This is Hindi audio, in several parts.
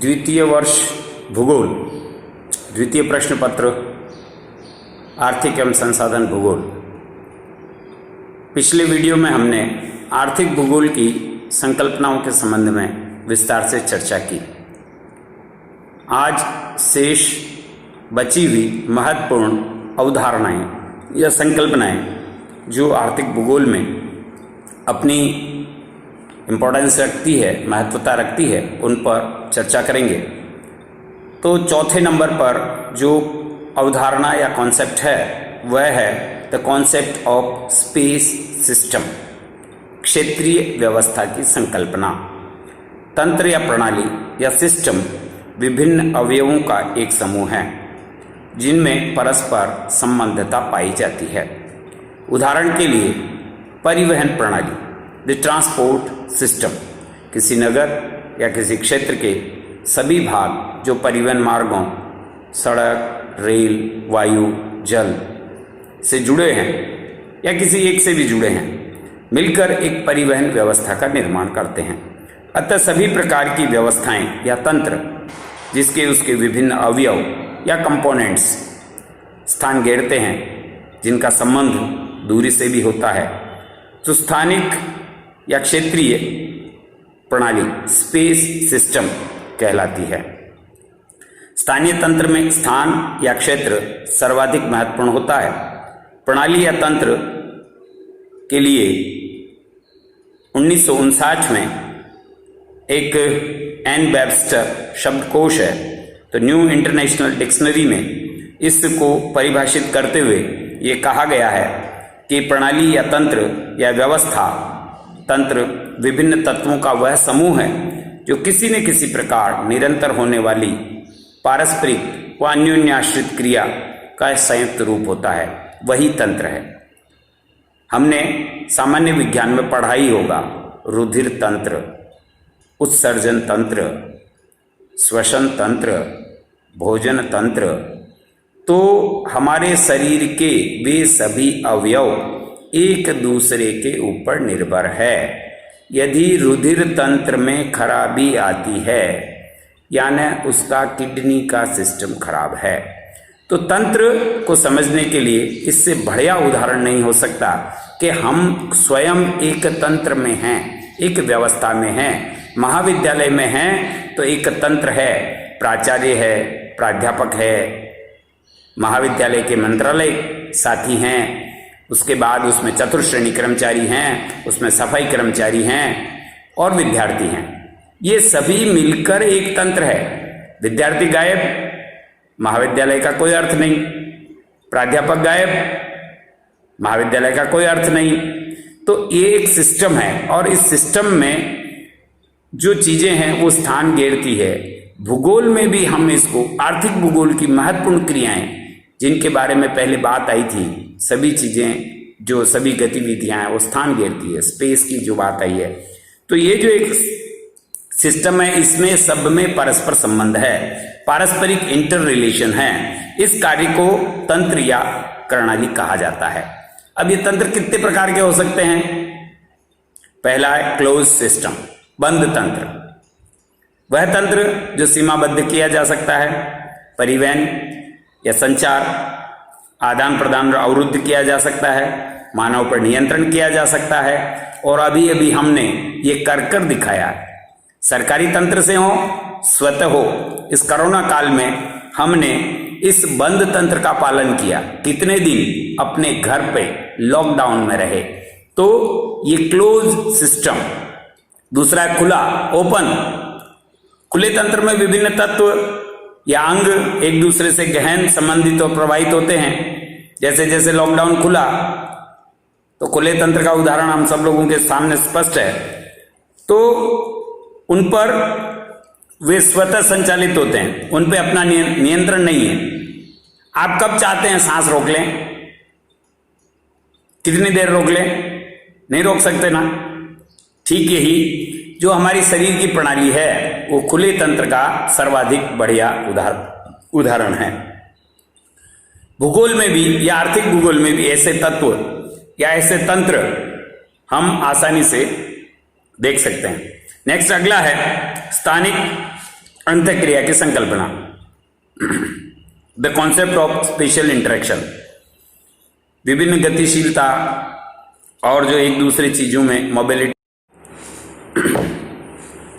द्वितीय वर्ष भूगोल, द्वितीय प्रश्न पत्र, आर्थिक एवं संसाधन भूगोल। पिछले वीडियो में हमने आर्थिक भूगोल की संकल्पनाओं के संबंध में विस्तार से चर्चा की। आज शेष बची हुई महत्वपूर्ण अवधारणाएं या संकल्पनाएं जो आर्थिक भूगोल में अपनी इम्पोर्टेंस रखती है, महत्वता रखती है, उन पर चर्चा करेंगे। तो चौथे नंबर पर जो अवधारणा या कॉन्सेप्ट है वह है the concept of space system, क्षेत्रीय व्यवस्था की संकल्पना। तंत्र या प्रणाली या सिस्टम विभिन्न अवयवों का एक समूह है जिनमें परस्पर संबद्धता पाई जाती है। उदाहरण के लिए परिवहन प्रणाली, द ट्रांसपोर्ट सिस्टम, किसी नगर या किसी क्षेत्र के सभी भाग जो परिवहन मार्गों, सड़क, रेल, वायु, जल से जुड़े हैं या किसी एक से भी जुड़े हैं, मिलकर एक परिवहन व्यवस्था का निर्माण करते हैं। अतः सभी प्रकार की व्यवस्थाएं या तंत्र जिसके उसके विभिन्न अवयव या कंपोनेंट्स स्थान घेरते हैं, जिनका संबंध दूरी से भी होता है, तो स्थानिक या क्षेत्रीय प्रणाली स्पेस सिस्टम कहलाती है। स्थानीय तंत्र में स्थान या क्षेत्र सर्वाधिक महत्वपूर्ण होता है। प्रणाली या तंत्र के लिए 1959 में एक एन वेबस्टर शब्दकोश है, तो न्यू इंटरनेशनल डिक्शनरी में इसको परिभाषित करते हुए ये कहा गया है कि प्रणाली या तंत्र या व्यवस्था तंत्र विभिन्न तत्वों का वह समूह है जो किसी न किसी प्रकार निरंतर होने वाली पारस्परिक व अन्योन्याश्रित क्रिया का संयुक्त रूप होता है, वही तंत्र है। हमने सामान्य विज्ञान में पढ़ा ही होगा रुधिर तंत्र, उत्सर्जन तंत्र, श्वसन तंत्र, भोजन तंत्र। तो हमारे शरीर के वे सभी अवयव एक दूसरे के ऊपर निर्भर है। यदि रुधिर तंत्र में खराबी आती है यानी उसका किडनी का सिस्टम खराब है, तो तंत्र को समझने के लिए इससे बढ़िया उदाहरण नहीं हो सकता कि हम स्वयं एक तंत्र में हैं, एक व्यवस्था में हैं। महाविद्यालय में हैं तो एक तंत्र है, प्राचार्य है, प्राध्यापक है, महाविद्यालय के मंत्रालय साथी हैं, उसके बाद उसमें चतुर्श्रेणी कर्मचारी हैं, उसमें सफाई कर्मचारी हैं और विद्यार्थी हैं। ये सभी मिलकर एक तंत्र है। विद्यार्थी गायब, महाविद्यालय का कोई अर्थ नहीं। प्राध्यापक गायब, महाविद्यालय का कोई अर्थ नहीं। तो ये एक सिस्टम है और इस सिस्टम में जो चीजें हैं वो स्थान घेरती है। भूगोल में भी हम इसको आर्थिक भूगोल की महत्वपूर्ण क्रियाएं जिनके बारे में पहले बात आई थी, सभी चीजें जो सभी गतिविधियां हैं वो स्थान घेरती है। स्पेस की जो बात आई है, तो ये जो एक सिस्टम है इसमें सब में परस्पर संबंध है, पारस्परिक इंटर रिलेशन है। इस कार्य को तंत्र या प्रणाली कहा जाता है। अब ये तंत्र कितने प्रकार के हो सकते हैं? पहला है क्लोज सिस्टम, बंद तंत्र। वह तंत्र जो सीमाबद्ध किया जा सकता है, परिवहन या संचार, आदान प्रदान अवरुद्ध किया जा सकता है, मानव पर नियंत्रण किया जा सकता है। और अभी अभी हमने ये कर दिखाया, सरकारी तंत्र से हो, स्वतः हो। इस कोरोना काल में हमने इस बंद तंत्र का पालन किया, कितने दिन अपने घर पे लॉकडाउन में रहे, तो ये क्लोज सिस्टम। दूसरा है खुला, ओपन। खुले तंत्र में विभिन्न तत्व या अंग एक दूसरे से गहन संबंधित और प्रभावित होते हैं। जैसे जैसे लॉकडाउन खुला तो खुले तंत्र का उदाहरण हम सब लोगों के सामने स्पष्ट है। तो उन पर वे स्वतः संचालित होते हैं, उन पे अपना नियंत्रण नहीं है। आप कब चाहते हैं सांस रोक लें, कितनी देर रोक लें, नहीं रोक सकते ना। ठीक यही जो हमारी शरीर की प्रणाली है वो खुले तंत्र का सर्वाधिक बढ़िया उदाहरण है। भूगोल में भी या आर्थिक भूगोल में भी ऐसे तत्व या ऐसे तंत्र हम आसानी से देख सकते हैं। नेक्स्ट अगला है स्थानिक अंतःक्रिया की संकल्पना, the concept of special interaction, विभिन्न गतिशीलता और जो एक दूसरे चीजों में मोबिलिटी।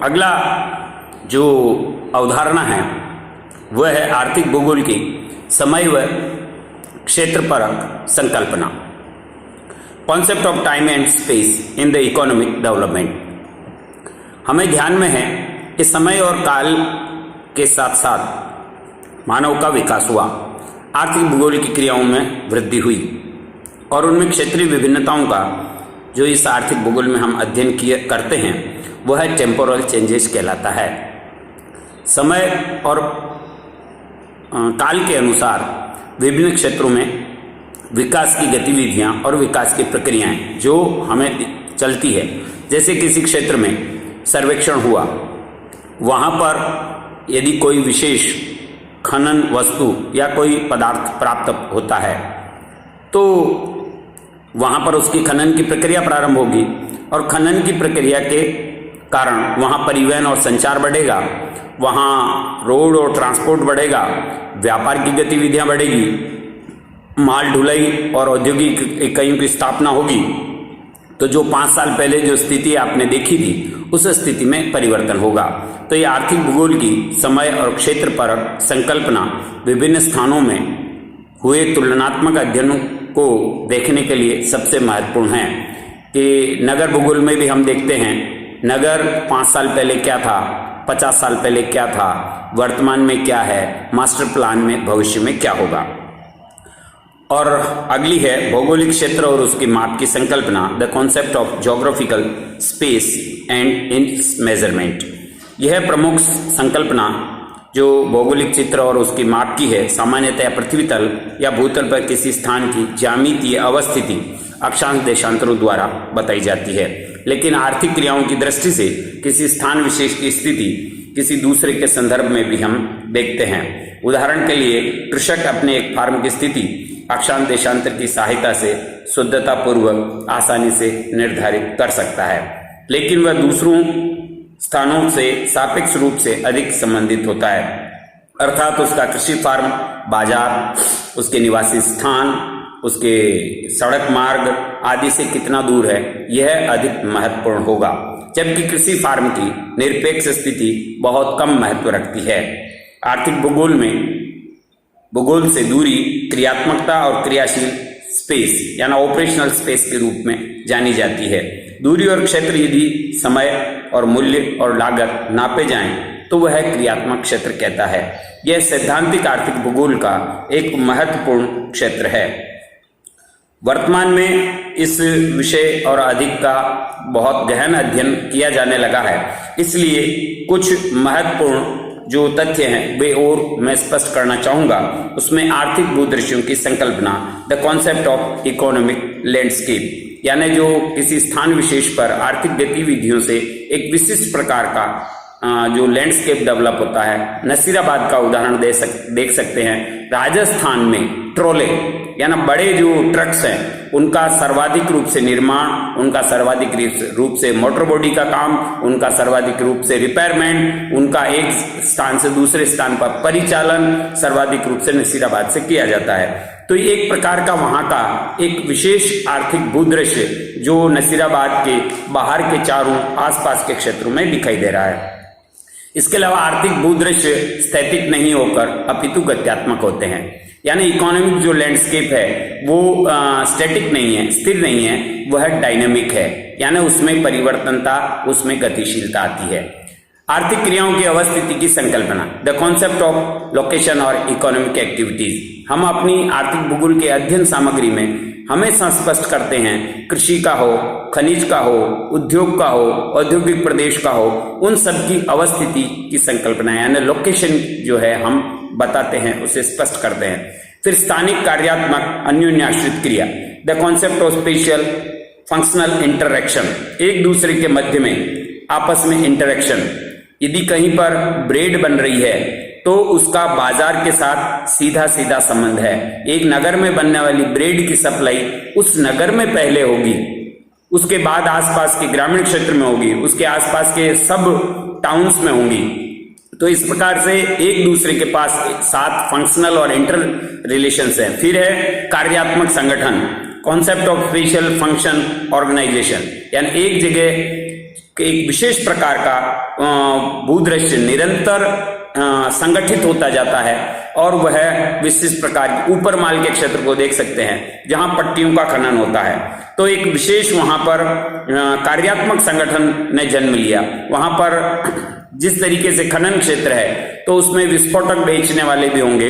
अगला जो अवधारणा है वह है आर्थिक भूगोल की समय व क्षेत्रपरक संकल्पना, concept of time and space in the economic development. हमें ध्यान में है कि समय और काल के साथ साथ मानव का विकास हुआ, आर्थिक भूगोल की क्रियाओं में वृद्धि हुई और उनमें क्षेत्रीय विभिन्नताओं का जो इस आर्थिक भूगोल में हम अध्ययन करते हैं वह टेम्पोरल चेंजेस कहलाता है। समय और काल के अनुसार विभिन्न क्षेत्रों में विकास की गतिविधियां और विकास की प्रक्रियाएं जो हमें चलती है, जैसे किसी क्षेत्र में सर्वेक्षण हुआ, वहां पर यदि कोई विशेष खनन वस्तु या कोई पदार्थ प्राप्त होता है तो वहां पर उसकी खनन की प्रक्रिया प्रारंभ होगी और खनन की प्रक्रिया के कारण वहां परिवहन और संचार बढ़ेगा, वहाँ रोड और ट्रांसपोर्ट बढ़ेगा, व्यापार की गतिविधियां बढ़ेगी, माल ढुलाई और औद्योगिक इकाइयों की स्थापना होगी। तो जो 5 साल पहले जो स्थिति आपने देखी थी उस स्थिति में परिवर्तन होगा। तो ये आर्थिक भूगोल की समय और क्षेत्र परक संकल्पना विभिन्न स्थानों में हुए तुलनात्मक अध्ययनों को देखने के लिए सबसे महत्वपूर्ण है कि नगर भूगोल में भी हम देखते हैं नगर 5 साल पहले क्या था, 50 साल पहले क्या था, वर्तमान में क्या है, मास्टर प्लान में भविष्य में क्या होगा। और अगली है भौगोलिक क्षेत्र और उसकी माप की संकल्पना, the concept of geographical space and it's measurement. यह प्रमुख संकल्पना जो भौगोलिक चित्र और उसकी माप की है, सामान्यतः पृथ्वी तल या भूतल पर किसी स्थान की ज्यामितीय अवस्थिति अक्षांश देशांतरों द्वारा बताई जाती है, लेकिन आर्थिक क्रियाओं की दृष्टि से किसी स्थान विशेष की स्थिति किसी दूसरे के संदर्भ में भी हम देखते हैं। उदाहरण के लिए कृषक अपने एक फार्म की स्थिति अक्षांश देशांतर की सहायता से शुद्धता पूर्वक आसानी से निर्धारित कर सकता है, लेकिन वह दूसरों स्थानों से सापेक्ष रूप से अधिक संबंधित होता है, अर्थात उसका कृषि फार्म, बाजार, उसके निवासी स्थान, उसके सड़क मार्ग आदि से कितना दूर है, यह अधिक महत्वपूर्ण होगा, जबकि कृषि फार्म की निरपेक्ष स्थिति बहुत कम महत्व रखती है। आर्थिक भूगोल से दूरी क्रियात्मकता और क्रियाशील स्पेस यानी ऑपरेशनल स्पेस के रूप में जानी जाती है। दूरी और क्षेत्र यदि समय और मूल्य और लागत नापे जाएं तो वह क्रियात्मक क्षेत्र कहता है। यह सैद्धांतिक आर्थिक भूगोल का एक महत्वपूर्ण क्षेत्र है। वर्तमान में इस विषय और अधिक का बहुत गहन अध्ययन किया जाने लगा है, इसलिए कुछ महत्वपूर्ण जो तथ्य हैं वे और मैं स्पष्ट करना चाहूंगा। उसमें आर्थिक भूदृश्यों की संकल्पना, the concept of economic landscape, यानी जो किसी स्थान विशेष पर आर्थिक गतिविधियों से एक विशिष्ट प्रकार का जो लैंडस्केप डेवलप होता है। नसीराबाद का उदाहरण देख सकते हैं। राजस्थान में ट्रोले यानी बड़े जो ट्रक्स हैं उनका सर्वाधिक रूप से निर्माण, उनका सर्वाधिक रूप से मोटर बॉडी का काम, उनका सर्वाधिक रूप से रिपेयरमेंट, उनका एक स्थान से दूसरे स्थान पर परिचालन सर्वाधिक रूप से नसीराबाद से किया जाता है। तो एक प्रकार का वहां का एक विशेष आर्थिक भूदृश्य जो नसीराबाद के बाहर के चारों आसपास के क्षेत्रों में दिखाई दे रहा है। इसके अलावा आर्थिक भूदृश्य स्थैतिक नहीं होकर अपितु गत्यात्मक होते हैं, यानी इकोनॉमिक जो लैंडस्केप है वो स्टैटिक नहीं है, स्थिर नहीं है, वह डायनेमिक है, यानी उसमें परिवर्तनता, उसमें गतिशीलता आती है। आर्थिक क्रियाओं की अवस्थिति की संकल्पना, द कॉन्सेप्ट ऑफ लोकेशन और इकोनॉमिक एक्टिविटीज। हम अपनी आर्थिक भूगोल के अध्ययन सामग्री में हमेशा स्पष्ट करते हैं, कृषि का हो, खनिज का हो, उद्योग का हो, औद्योगिक प्रदेश का हो, उन सब की अवस्थिति की संकल्पना यानी लोकेशन जो है हम बताते हैं, उसे स्पष्ट करते हैं। फिर स्थानिक कार्यात्मक अन्योन्याश्रित क्रिया, the concept of special functional interaction, एक दूसरे के मध्य में आपस में इंटरैक्शन। यदि कहीं पर ब्रेड बन रही है तो उसका बाजार के साथ सीधा सीधा संबंध है। एक नगर में बनने वाली ब्रेड की सप्लाई उस नगर में पहले होगी, उसके बाद आसपास के ग्रामीण क्षेत्र में होगी, उसके आसपास के सब टाउन्स में होंगी। तो इस प्रकार से एक दूसरे के पास 7 फंक्शनल और इंटर रिलेशंस हैं। फिर है कार्यात्मक संगठन, concept of special function organization, यानी एक जगह एक विशेष प्रकार का भूदृश्य निरंतर संगठित होता जाता है और वह विशिष्ट प्रकार की, ऊपर माल के क्षेत्र को देख सकते हैं जहां पट्टियों का खनन होता है, तो एक विशेष वहां पर कार्यात्मक संगठन ने जन्म लिया। वहां पर जिस तरीके से खनन क्षेत्र है तो उसमें विस्फोटक बेचने वाले भी होंगे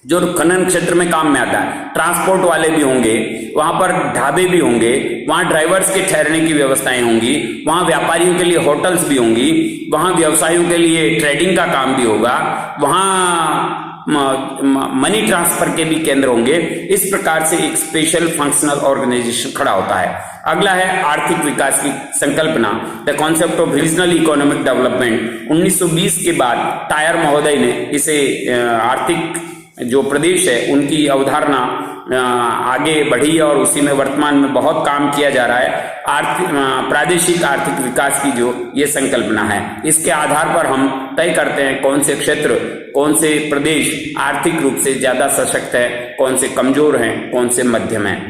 जो खनन क्षेत्र में काम में आता है, ट्रांसपोर्ट वाले भी होंगे, वहां पर ढाबे भी होंगे, वहां ड्राइवर्स के ठहरने की व्यवस्थाएं होंगी, वहां व्यापारियों के लिए होटल्स भी होंगी, वहां व्यवसायों के लिए ट्रेडिंग का काम भी होगा, वहां मनी ट्रांसफर के भी केंद्र होंगे। इस प्रकार से एक स्पेशल फंक्शनल ऑर्गेनाइजेशन खड़ा होता है। अगला है आर्थिक विकास की संकल्पना, the concept of regional economic development. 1920 के बाद टायर महोदय ने इसे आर्थिक जो प्रदेश है उनकी अवधारणा आगे बढ़ी और उसी में वर्तमान में बहुत काम किया जा रहा है। प्रादेशिक आर्थिक विकास की जो ये संकल्पना है, इसके आधार पर हम तय करते हैं कौन से क्षेत्र, कौन से प्रदेश आर्थिक रूप से ज्यादा सशक्त है, कौन से कमजोर हैं, कौन से मध्यम हैं।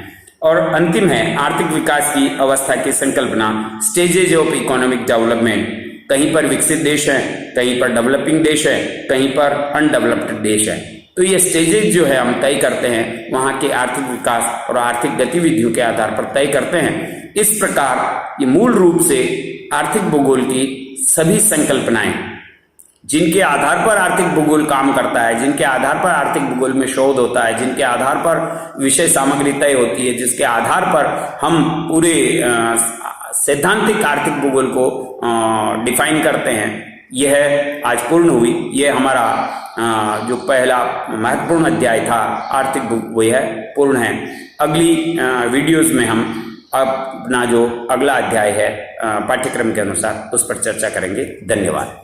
और अंतिम है आर्थिक विकास की अवस्था की संकल्पना, स्टेजेज ऑफ इकोनॉमिक डेवलपमेंट। कहीं पर विकसित देश है, कहीं पर डेवलपिंग देश है, कहीं पर अनडेवलप्ड देश है। तो ये स्टेजेज जो है हम तय करते हैं, वहां के आर्थिक विकास और आर्थिक गतिविधियों के आधार पर तय करते हैं। इस प्रकार ये मूल रूप से आर्थिक भूगोल की सभी संकल्पनाएं जिनके आधार पर आर्थिक भूगोल काम करता है, जिनके आधार पर आर्थिक भूगोल में शोध होता है, जिनके आधार पर विषय सामग्री तय होती है, जिसके आधार पर हम पूरे सैद्धांतिक आर्थिक भूगोल को डिफाइन करते हैं, यह आज पूर्ण हुई। यह हमारा जो पहला महत्वपूर्ण अध्याय था आर्थिक भूगोल, यह पूर्ण है। अगली वीडियोस में हम अपना जो अगला अध्याय है पाठ्यक्रम के अनुसार उस पर चर्चा करेंगे। धन्यवाद।